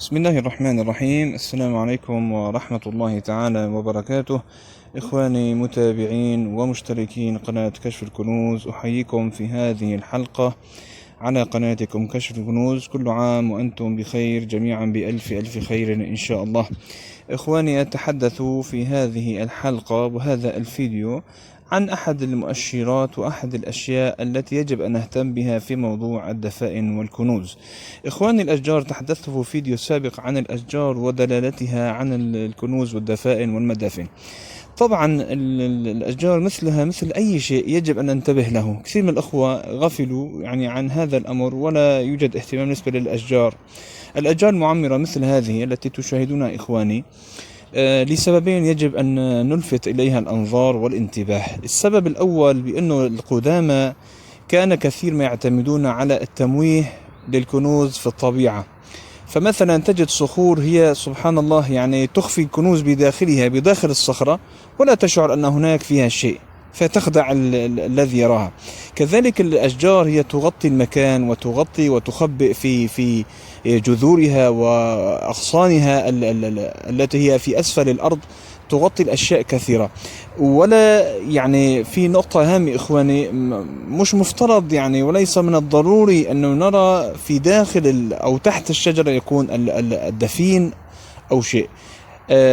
بسم الله الرحمن الرحيم. السلام عليكم ورحمة الله تعالى وبركاته. إخواني متابعين ومشتركين قناة كشف الكنوز، أحييكم في هذه الحلقة على قناتكم كشف الكنوز. كل عام وأنتم بخير جميعا، بألف ألف خير إن شاء الله. إخواني، أتحدث في هذه الحلقة وهذا الفيديو عن أحد المؤشرات وأحد الأشياء التي يجب أن نهتم بها في موضوع الدفائن والكنوز. إخواني الأشجار، تحدثت في فيديو سابق عن الأشجار ودلالتها عن الكنوز والدفائن والمدافن. طبعا الأشجار مثلها مثل أي شيء يجب أن ننتبه له. كثير من الأخوة غفلوا عن هذا الأمر، ولا يوجد اهتمام بالنسبة للأشجار. الأشجار المعمرة مثل هذه التي تشاهدونها إخواني لسببين يجب أن نلفت إليها الأنظار والانتباه. السبب الأول بأنه القدامى كان كثير ما يعتمدون على التمويه للكنوز في الطبيعة. فمثلا تجد صخور هي سبحان الله تخفي الكنوز بداخلها بداخل الصخرة، ولا تشعر أن هناك فيها شيء، فتخدع الذي يراها. كذلك الأشجار هي تغطي المكان وتغطي وتخبئ في جذورها وأغصانها التي هي في أسفل الأرض، تغطي الأشياء كثيرة. ولا في نقطة هامة إخواني، مش مفترض وليس من الضروري أنه نرى في داخل أو تحت الشجرة يكون الدفين أو شيء.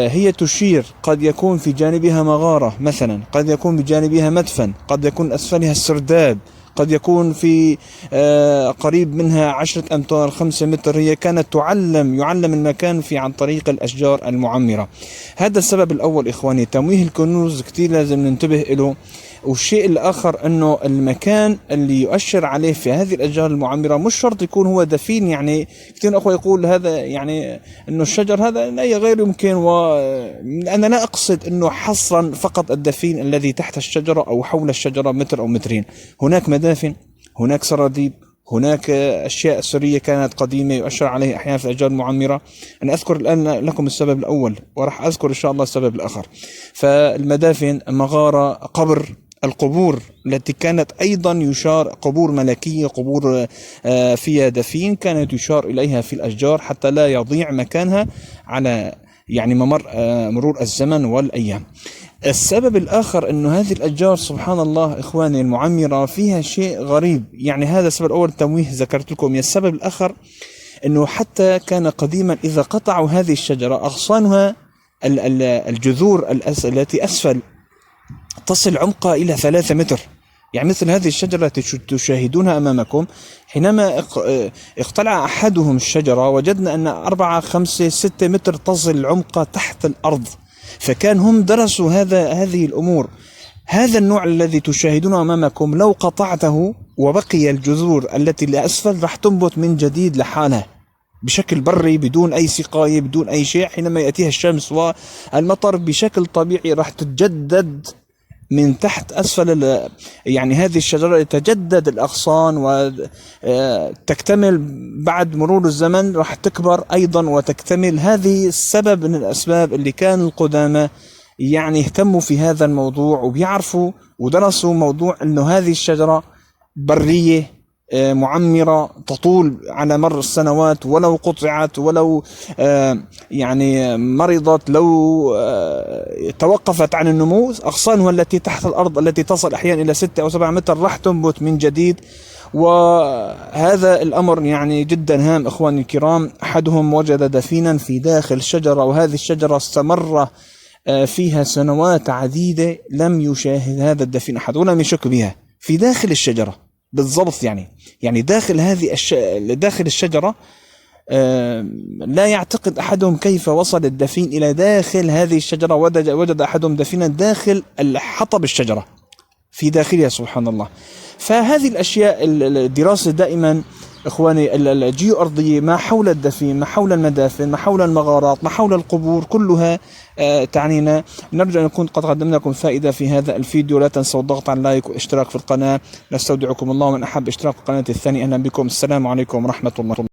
هي تشير، قد يكون في جانبها مغارة مثلا، قد يكون بجانبها مدفن، قد يكون أسفلها السرداب، قد يكون في قريب منها 10 أمتار 5 متر. هي كانت يعلم المكان عن طريق الأشجار المعمرة. هذا السبب الأول إخواني، تمويه الكنوز كتير لازم ننتبه له. والشيء الآخر أنه المكان اللي يؤشر عليه في هذه الأشجار المعمرة مش شرط يكون هو دفين. كتير أخوة يقول هذا أنه الشجر هذا غير يمكن، وأنا لا أقصد أنه حصرا فقط الدفين الذي تحت الشجرة أو حول الشجرة متر أو مترين. هناك مدافن، هناك سراديب، هناك أشياء سرية كانت قديمة يؤشر عليها أحيانا في الأشجار المعمرة. أنا أذكر الآن لكم السبب الأول، وراح أذكر إن شاء الله السبب الآخر. فالمدافن، مغارة، قبر، القبور التي كانت أيضا يشار، قبور ملكية، قبور فيها دفين، كانت يشار إليها في الأشجار حتى لا يضيع مكانها على مرور الزمن والأيام. السبب الآخر أنه هذه الأشجار سبحان الله إخواني المعمرة فيها شيء غريب. هذا السبب الأول التمويه ذكرت لكم. السبب الآخر أنه حتى كان قديما إذا قطعوا هذه الشجرة أغصانها الجذور التي أسفل تصل عمقها إلى 3 متر. مثل هذه الشجرة التي تشاهدونها أمامكم، حينما اقتلع أحدهم الشجرة وجدنا أن 4 5 6 متر تصل عمقها تحت الأرض. فكان هم درسوا هذه الأمور. هذا النوع الذي تشاهدونه أمامكم لو قطعته وبقي الجذور التي لأسفل راح تنبت من جديد لحالها بشكل بري بدون أي سقاية بدون أي شيء. حينما يأتيها الشمس والمطر بشكل طبيعي راح تتجدد من تحت أسفل هذه الشجرة، تتجدد الأغصان وتكتمل بعد مرور الزمن، راح تكبر أيضا وتكتمل. هذه السبب من الأسباب اللي كان القدامى يهتموا في هذا الموضوع وبيعرفوا ودرسوا موضوع أنه هذه الشجرة برية معمرة تطول على مر السنوات، ولو قطعت ولو مرضت، لو توقفت عن النمو، أغصانها التي تحت الأرض التي تصل أحيانا إلى 6 أو 7 متر راح تنبت من جديد. وهذا الأمر جدا هام إخواني الكرام. أحدهم وجد دفينا في داخل شجرة، وهذه الشجرة استمر فيها سنوات عديدة لم يشاهد هذا الدفين أحد ولم يشك بها في داخل الشجرة بالضبط. داخل الشجرة لا يعتقد أحدهم كيف وصل الدفين إلى داخل هذه الشجرة. وجد أحدهم دفينا داخل حطب الشجرة في داخلها سبحان الله. فهذه الأشياء الدراسة دائما إخواني الجيو أرضية ما حول الدفين، ما حول المدافن، ما حول المغارات، ما حول القبور، كلها تعنينا. نرجو أن نكون قد قدمنا لكم فائدة في هذا الفيديو. لا تنسوا الضغط على اللايك والاشتراك في القناة. نستودعكم الله، من أحب اشتراك في القناة الثانية أهلا بكم. السلام عليكم ورحمة الله.